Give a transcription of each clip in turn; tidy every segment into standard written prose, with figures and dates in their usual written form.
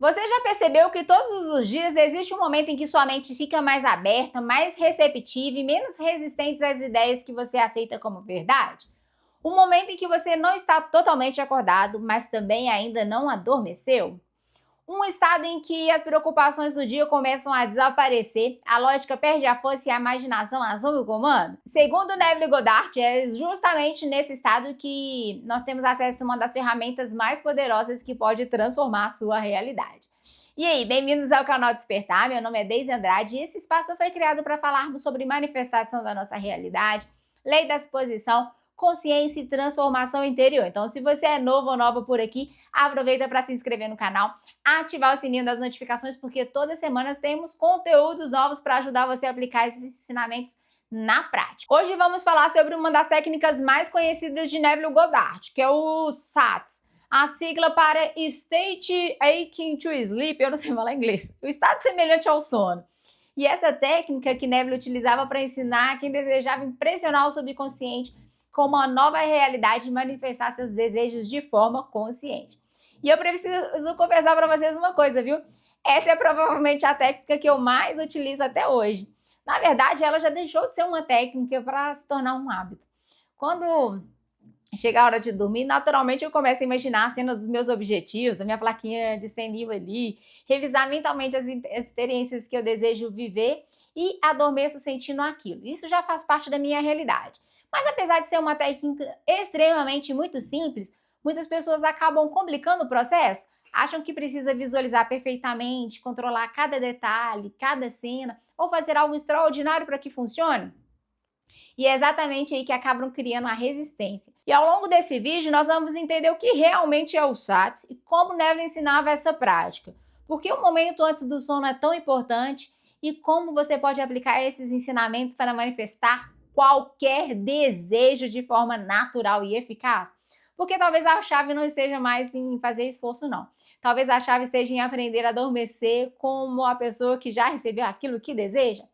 Você já percebeu que todos os dias existe um momento em que sua mente fica mais aberta, mais receptiva e menos resistente às ideias que você aceita como verdade? Um momento em que você não está totalmente acordado, mas também ainda não adormeceu? Um estado em que as preocupações do dia começam a desaparecer, a lógica perde a força e a imaginação assume o comando? Segundo Neville Goddard, é justamente nesse estado que nós temos acesso a uma das ferramentas mais poderosas que pode transformar a sua realidade. E aí, bem-vindos ao canal Despertar, meu nome é Deise Andrade e esse espaço foi criado para falarmos sobre manifestação da nossa realidade, lei da exposição, consciência e transformação interior. Então, se você é novo ou nova por aqui, aproveita para se inscrever no canal, ativar o sininho das notificações, porque todas as semanas temos conteúdos novos para ajudar você a aplicar esses ensinamentos na prática. Hoje vamos falar sobre uma das técnicas mais conhecidas de Neville Goddard, que é o SATS, a sigla para State Akin to Sleep, eu não sei falar inglês, o estado semelhante ao sono. E essa técnica que Neville utilizava para ensinar quem desejava impressionar o subconsciente com uma nova realidade e manifestar seus desejos de forma consciente. E eu preciso confessar para vocês uma coisa, viu? Essa é provavelmente a técnica que eu mais utilizo até hoje. Na verdade, ela já deixou de ser uma técnica para se tornar um hábito. Quando chega a hora de dormir, naturalmente eu começo a imaginar a cena dos meus objetivos, da minha plaquinha de 100 mil ali, revisar mentalmente as experiências que eu desejo viver e adormeço sentindo aquilo. Isso já faz parte da minha realidade. Mas apesar de ser uma técnica extremamente muito simples, muitas pessoas acabam complicando o processo, acham que precisa visualizar perfeitamente, controlar cada detalhe, cada cena, ou fazer algo extraordinário para que funcione. E é exatamente aí que acabam criando a resistência. E ao longo desse vídeo nós vamos entender o que realmente é o SATS e como Neville ensinava essa prática. Por que o momento antes do sono é tão importante e como você pode aplicar esses ensinamentos para manifestar qualquer desejo de forma natural e eficaz? Porque talvez a chave não esteja mais em fazer esforço, não. Talvez a chave esteja em aprender a adormecer como a pessoa que já recebeu aquilo que deseja.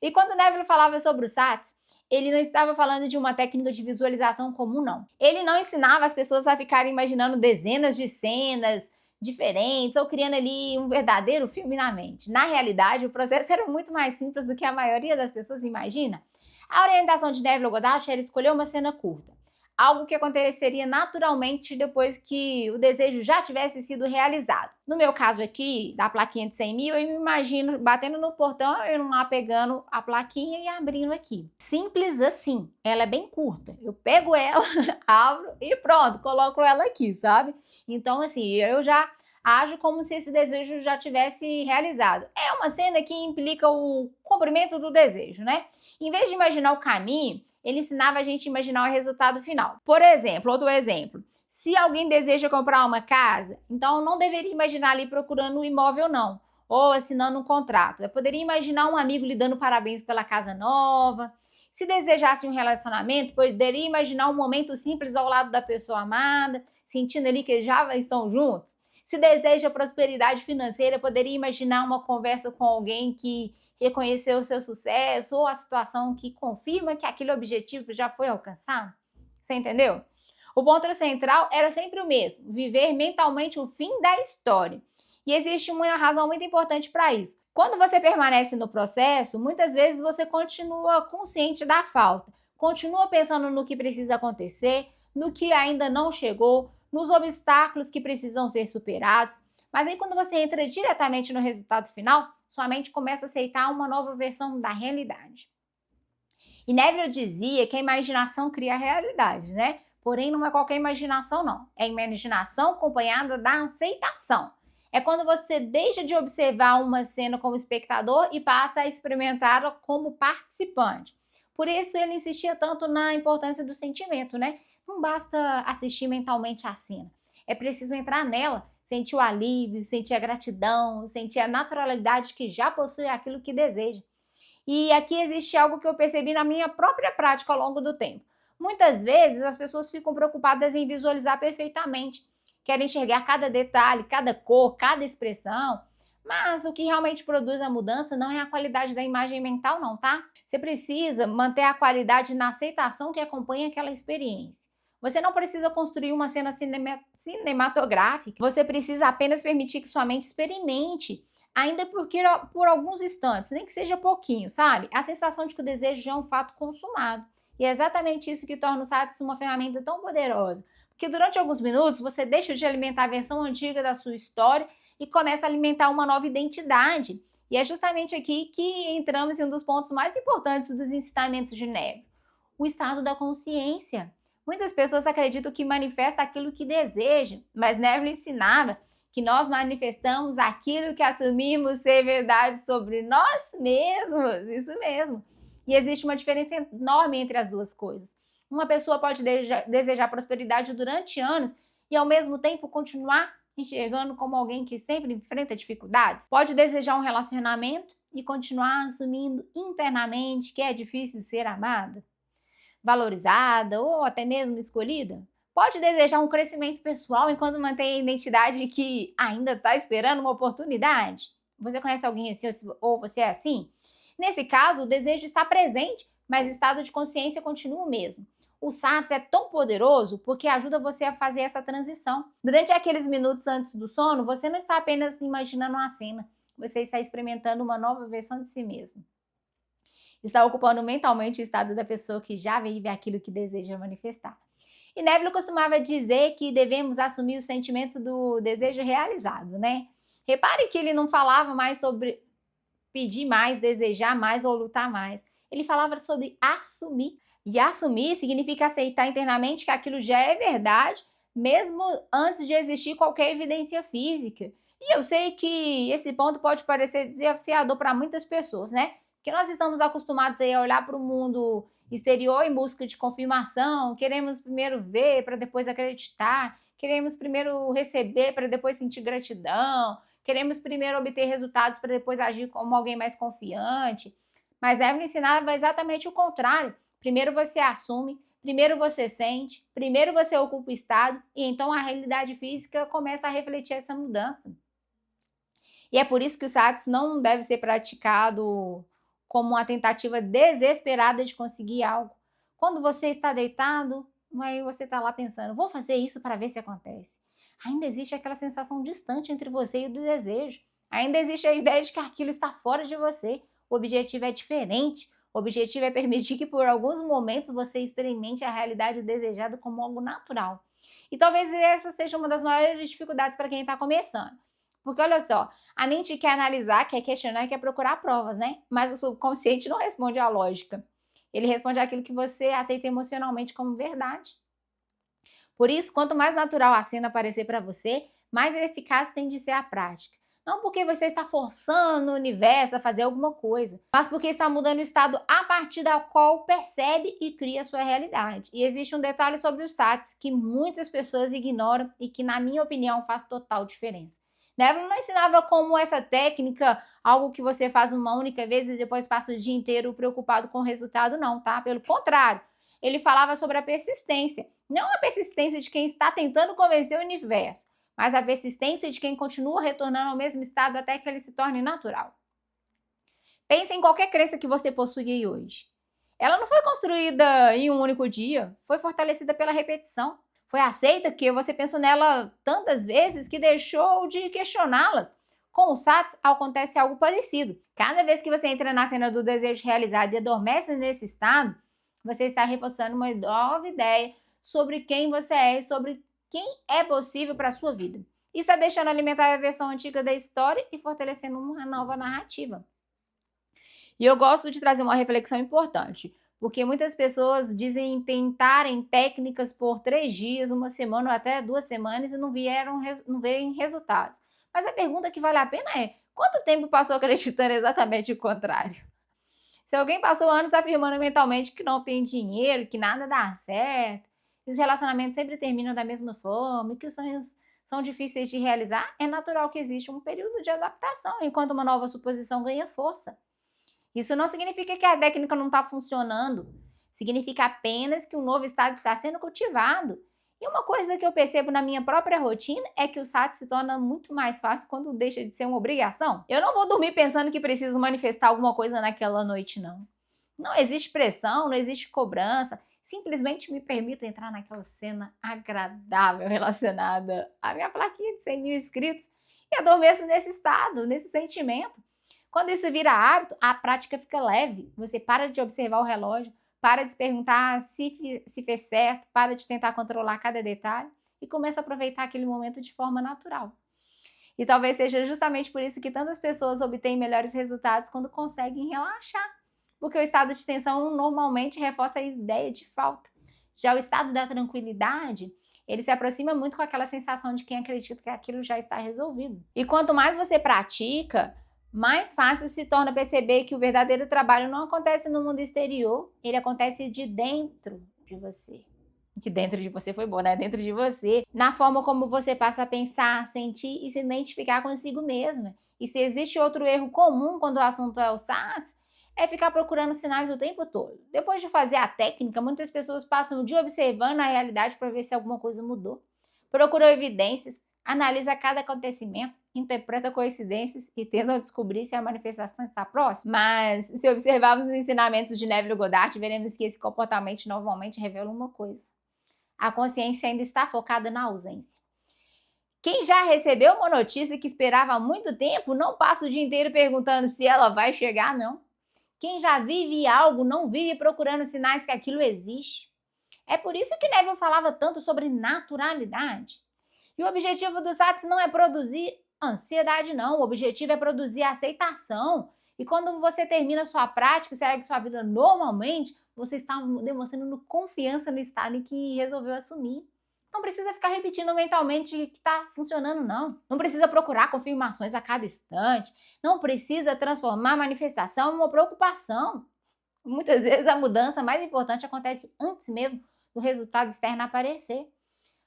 E quando Neville falava sobre o SATS, ele não estava falando de uma técnica de visualização comum, não. Ele não ensinava as pessoas a ficarem imaginando dezenas de cenas diferentes ou criando ali um verdadeiro filme na mente. Na realidade, o processo era muito mais simples do que a maioria das pessoas imagina. A orientação de Neville Goddard era escolher uma cena curta, algo que aconteceria naturalmente depois que o desejo já tivesse sido realizado. No meu caso aqui, da plaquinha de 100 mil, eu me imagino batendo no portão, eu lá pegando a plaquinha e abrindo aqui. Simples assim, ela é bem curta. Eu pego ela, abro e pronto, coloco ela aqui, sabe? Então assim, eu já ajo como se esse desejo já tivesse realizado. É uma cena que implica o cumprimento do desejo, né? Em vez de imaginar o caminho, ele ensinava a gente a imaginar o resultado final. Por exemplo, outro exemplo, se alguém deseja comprar uma casa, então não deveria imaginar ali procurando um imóvel não, ou assinando um contrato. Eu poderia imaginar um amigo lhe dando parabéns pela casa nova. Se desejasse um relacionamento, poderia imaginar um momento simples ao lado da pessoa amada, sentindo ali que já estão juntos. Se deseja prosperidade financeira, poderia imaginar uma conversa com alguém que reconheceu o seu sucesso ou a situação que confirma que aquele objetivo já foi alcançado. Você entendeu? O ponto central era sempre o mesmo, viver mentalmente o fim da história. E existe uma razão muito importante para isso. Quando você permanece no processo, muitas vezes você continua consciente da falta, continua pensando no que precisa acontecer, no que ainda não chegou, nos obstáculos que precisam ser superados. Mas aí quando você entra diretamente no resultado final, sua mente começa a aceitar uma nova versão da realidade. E Neville dizia que a imaginação cria a realidade, né? Porém, não é qualquer imaginação, não. É a imaginação acompanhada da aceitação. É quando você deixa de observar uma cena como espectador e passa a experimentá-la como participante. Por isso, ele insistia tanto na importância do sentimento, né? Não basta assistir mentalmente a cena. É preciso entrar nela, sentir o alívio, sentir a gratidão, sentir a naturalidade que já possui aquilo que deseja. E aqui existe algo que eu percebi na minha própria prática ao longo do tempo. Muitas vezes as pessoas ficam preocupadas em visualizar perfeitamente, querem enxergar cada detalhe, cada cor, cada expressão, mas o que realmente produz a mudança não é a qualidade da imagem mental não, tá? Você precisa manter a qualidade na aceitação que acompanha aquela experiência. Você não precisa construir uma cena cinematográfica, você precisa apenas permitir que sua mente experimente, ainda por alguns instantes, nem que seja pouquinho, sabe? A sensação de que o desejo já é um fato consumado. E é exatamente isso que torna o Satis uma ferramenta tão poderosa. Porque durante alguns minutos você deixa de alimentar a versão antiga da sua história e começa a alimentar uma nova identidade. E é justamente aqui que entramos em um dos pontos mais importantes dos ensinamentos de Neville, o estado da consciência. Muitas pessoas acreditam que manifesta aquilo que deseja, mas Neville ensinava que nós manifestamos aquilo que assumimos ser verdade sobre nós mesmos. Isso mesmo. E existe uma diferença enorme entre as duas coisas. Uma pessoa pode desejar prosperidade durante anos e ao mesmo tempo continuar enxergando como alguém que sempre enfrenta dificuldades. Pode desejar um relacionamento e continuar assumindo internamente que é difícil ser amada, valorizada ou até mesmo escolhida. Pode desejar um crescimento pessoal enquanto mantém a identidade que ainda está esperando uma oportunidade. Você conhece alguém assim ou você é assim? Nesse caso, o desejo está presente, mas o estado de consciência continua o mesmo. O Satis é tão poderoso porque ajuda você a fazer essa transição. Durante aqueles minutos antes do sono, você não está apenas imaginando uma cena, você está experimentando uma nova versão de si mesmo. Está ocupando mentalmente o estado da pessoa que já vive aquilo que deseja manifestar. E Neville costumava dizer que devemos assumir o sentimento do desejo realizado, né? Repare que ele não falava mais sobre pedir mais, desejar mais ou lutar mais. Ele falava sobre assumir. E assumir significa aceitar internamente que aquilo já é verdade, mesmo antes de existir qualquer evidência física. E eu sei que esse ponto pode parecer desafiador para muitas pessoas, né? Porque nós estamos acostumados a olhar para o mundo exterior em busca de confirmação, queremos primeiro ver para depois acreditar, queremos primeiro receber para depois sentir gratidão, queremos primeiro obter resultados para depois agir como alguém mais confiante. Mas Neville ensinava exatamente o contrário. Primeiro você assume, primeiro você sente, primeiro você ocupa o estado e então a realidade física começa a refletir essa mudança. E é por isso que o Satis não deve ser praticado como uma tentativa desesperada de conseguir algo. Quando você está deitado, aí você está lá pensando, vou fazer isso para ver se acontece. Ainda existe aquela sensação distante entre você e o desejo. Ainda existe a ideia de que aquilo está fora de você. O objetivo é diferente. O objetivo é permitir que por alguns momentos você experimente a realidade desejada como algo natural. E talvez essa seja uma das maiores dificuldades para quem está começando. Porque olha só, a mente quer analisar, quer questionar, quer procurar provas, né? Mas o subconsciente não responde à lógica. Ele responde àquilo que você aceita emocionalmente como verdade. Por isso, quanto mais natural a cena parecer para você, mais eficaz tem de ser a prática. Não porque você está forçando o universo a fazer alguma coisa, mas porque está mudando o estado a partir da qual percebe e cria a sua realidade. E existe um detalhe sobre os Satis que muitas pessoas ignoram e que, na minha opinião, faz total diferença. Neville não ensinava como essa técnica, algo que você faz uma única vez e depois passa o dia inteiro preocupado com o resultado, não, tá? Pelo contrário, ele falava sobre a persistência. Não a persistência de quem está tentando convencer o universo, mas a persistência de quem continua retornando ao mesmo estado até que ele se torne natural. Pense em qualquer crença que você possui hoje. Ela não foi construída em um único dia, foi fortalecida pela repetição. Foi aceita porque você pensou nela tantas vezes que deixou de questioná-las. Com o Satis acontece algo parecido. Cada vez que você entra na cena do desejo realizado e adormece nesse estado, você está reforçando uma nova ideia sobre quem você é e sobre quem é possível para a sua vida. E está deixando alimentar a versão antiga da história e fortalecendo uma nova narrativa. E eu gosto de trazer uma reflexão importante, porque muitas pessoas dizem tentarem técnicas por 3 dias, 1 semana ou até 2 semanas e não veem resultados. Mas a pergunta que vale a pena é, quanto tempo passou acreditando exatamente o contrário? Se alguém passou anos afirmando mentalmente que não tem dinheiro, que nada dá certo, que os relacionamentos sempre terminam da mesma forma, que os sonhos são difíceis de realizar, é natural que exista um período de adaptação, enquanto uma nova suposição ganha força. Isso não significa que a técnica não está funcionando, significa apenas que um novo estado está sendo cultivado. E uma coisa que eu percebo na minha própria rotina é que o Satis se torna muito mais fácil quando deixa de ser uma obrigação. Eu não vou dormir pensando que preciso manifestar alguma coisa naquela noite, não. Não existe pressão, não existe cobrança. simplesmente me permito entrar naquela cena agradável relacionada à minha plaquinha de 100 mil inscritos e adormeço nesse estado, nesse sentimento. Quando isso vira hábito, a prática fica leve. Você para de observar o relógio, para de se perguntar se fez certo, para de tentar controlar cada detalhe e começa a aproveitar aquele momento de forma natural. E talvez seja justamente por isso que tantas pessoas obtêm melhores resultados quando conseguem relaxar, porque o estado de tensão normalmente reforça a ideia de falta. Já o estado da tranquilidade, ele se aproxima muito com aquela sensação de quem acredita que aquilo já está resolvido. E quanto mais você pratica, mais fácil se torna perceber que o verdadeiro trabalho não acontece no mundo exterior, ele acontece de dentro de você. De dentro de você foi bom, né? Dentro de você, na forma como você passa a pensar, sentir e se identificar consigo mesma. E se existe outro erro comum quando o assunto é o SATS, é ficar procurando sinais o tempo todo. Depois de fazer a técnica, muitas pessoas passam o dia observando a realidade para ver se alguma coisa mudou. Procuram evidências, analisa cada acontecimento, interpreta coincidências e tentam descobrir se a manifestação está próxima. Mas se observarmos os ensinamentos de Neville Goddard, veremos que esse comportamento normalmente revela uma coisa: a consciência ainda está focada na ausência. Quem já recebeu uma notícia que esperava há muito tempo não passa o dia inteiro perguntando se ela vai chegar, não. Quem já vive algo não vive procurando sinais que aquilo existe. É por isso que Neville falava tanto sobre naturalidade. E o objetivo do SATS não é produzir ansiedade, não. O objetivo é produzir aceitação. E quando você termina sua prática e segue sua vida normalmente, você está demonstrando confiança no estado em que resolveu assumir. Não precisa ficar repetindo mentalmente que está funcionando, não. Não precisa procurar confirmações a cada instante. Não precisa transformar a manifestação em uma preocupação. Muitas vezes a mudança mais importante acontece antes mesmo do resultado externo aparecer.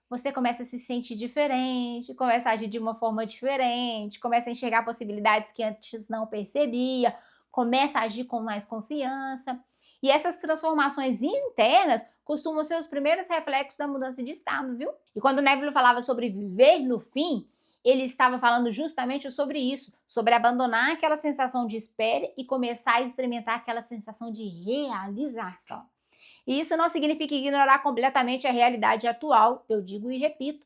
Você começa a se sentir diferente, começa a agir de uma forma diferente, começa a enxergar possibilidades que antes não percebia, começa a agir com mais confiança. E essas transformações internas costumam ser os primeiros reflexos da mudança de estado, viu? E quando Neville falava sobre viver no fim, ele estava falando justamente sobre isso, sobre abandonar aquela sensação de espera e começar a experimentar aquela sensação de realização. E isso não significa ignorar completamente a realidade atual, eu digo e repito.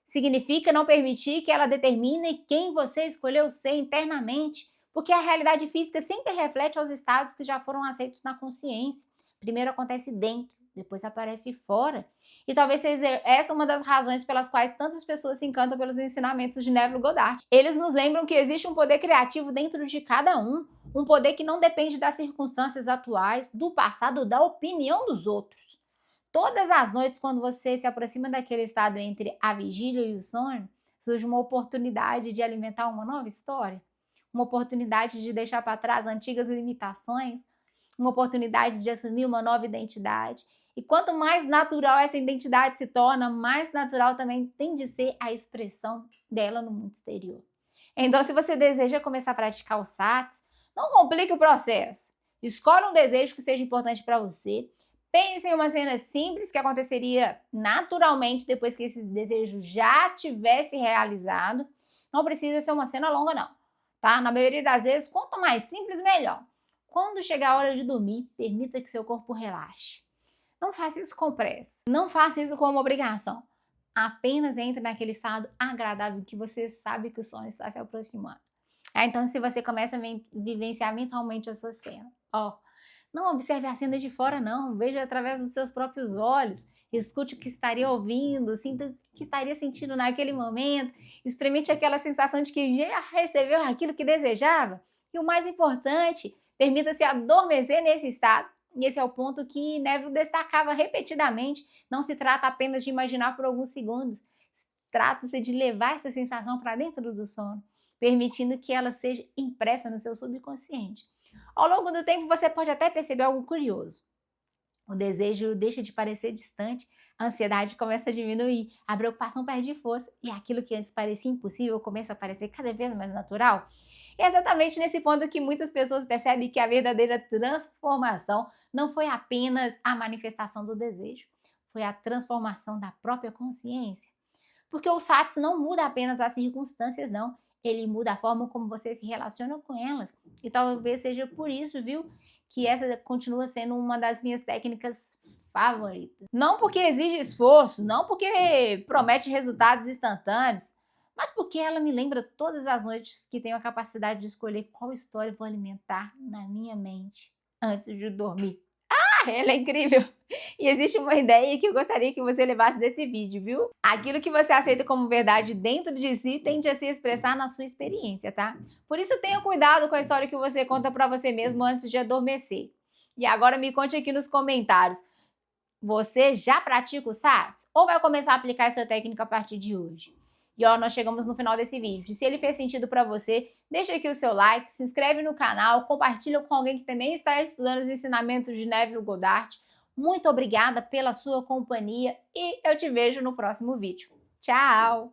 Significa não permitir que ela determine quem você escolheu ser internamente, porque a realidade física sempre reflete aos estados que já foram aceitos na consciência. Primeiro acontece dentro, depois aparece fora. E talvez seja essa uma das razões pelas quais tantas pessoas se encantam pelos ensinamentos de Neville Goddard. Eles nos lembram que existe um poder criativo dentro de cada um poder que não depende das circunstâncias atuais, do passado, da opinião dos outros. Todas as noites, quando você se aproxima daquele estado entre a vigília e o sono, surge uma oportunidade de alimentar uma nova história, uma oportunidade de deixar para trás antigas limitações, uma oportunidade de assumir uma nova identidade. E quanto mais natural essa identidade se torna, mais natural também tem de ser a expressão dela no mundo exterior. Então, se você deseja começar a praticar o SATS, não complique o processo. Escolha um desejo que seja importante para você. Pense em uma cena simples que aconteceria naturalmente depois que esse desejo já tivesse realizado. Não precisa ser uma cena longa, não. Tá? Na maioria das vezes, quanto mais simples, melhor. Quando chegar a hora de dormir, permita que seu corpo relaxe. Não faça isso com pressa. Não faça isso como obrigação. Apenas entre naquele estado agradável que você sabe que o sono está se aproximando. Então, se você começa a vivenciar mentalmente essa cena, não observe a cena de fora, não. Veja através dos seus próprios olhos. Escute o que estaria ouvindo, sinta o que estaria sentindo naquele momento. Experimente aquela sensação de que já recebeu aquilo que desejava. E o mais importante, permita-se adormecer nesse estado. E esse é o ponto que Neville destacava repetidamente. Não se trata apenas de imaginar por alguns segundos. Trata-se de levar essa sensação para dentro do sono, permitindo que ela seja impressa no seu subconsciente. Ao longo do tempo, você pode até perceber algo curioso. O desejo deixa de parecer distante, a ansiedade começa a diminuir, a preocupação perde força e aquilo que antes parecia impossível começa a parecer cada vez mais natural. E é exatamente nesse ponto que muitas pessoas percebem que a verdadeira transformação não foi apenas a manifestação do desejo, foi a transformação da própria consciência. Porque o SATS não muda apenas as circunstâncias, não. Ele muda a forma como você se relaciona com elas. E talvez seja por isso, viu, que essa continua sendo uma das minhas técnicas favorita. Não porque exige esforço, não porque promete resultados instantâneos, mas porque ela me lembra todas as noites que tenho a capacidade de escolher qual história vou alimentar na minha mente antes de dormir. Ela é incrível! E existe uma ideia que eu gostaria que você levasse desse vídeo, viu? Aquilo que você aceita como verdade dentro de si tende a se expressar na sua experiência, tá? Por isso tenha cuidado com a história que você conta pra você mesmo antes de adormecer. E agora me conte aqui nos comentários, você já pratica o SATS? Ou vai começar a aplicar essa técnica a partir de hoje? E ó, nós chegamos no final desse vídeo. Se ele fez sentido para você, deixa aqui o seu like, se inscreve no canal, compartilha com alguém que também está estudando os ensinamentos de Neville Goddard. Muito obrigada pela sua companhia e eu te vejo no próximo vídeo. Tchau!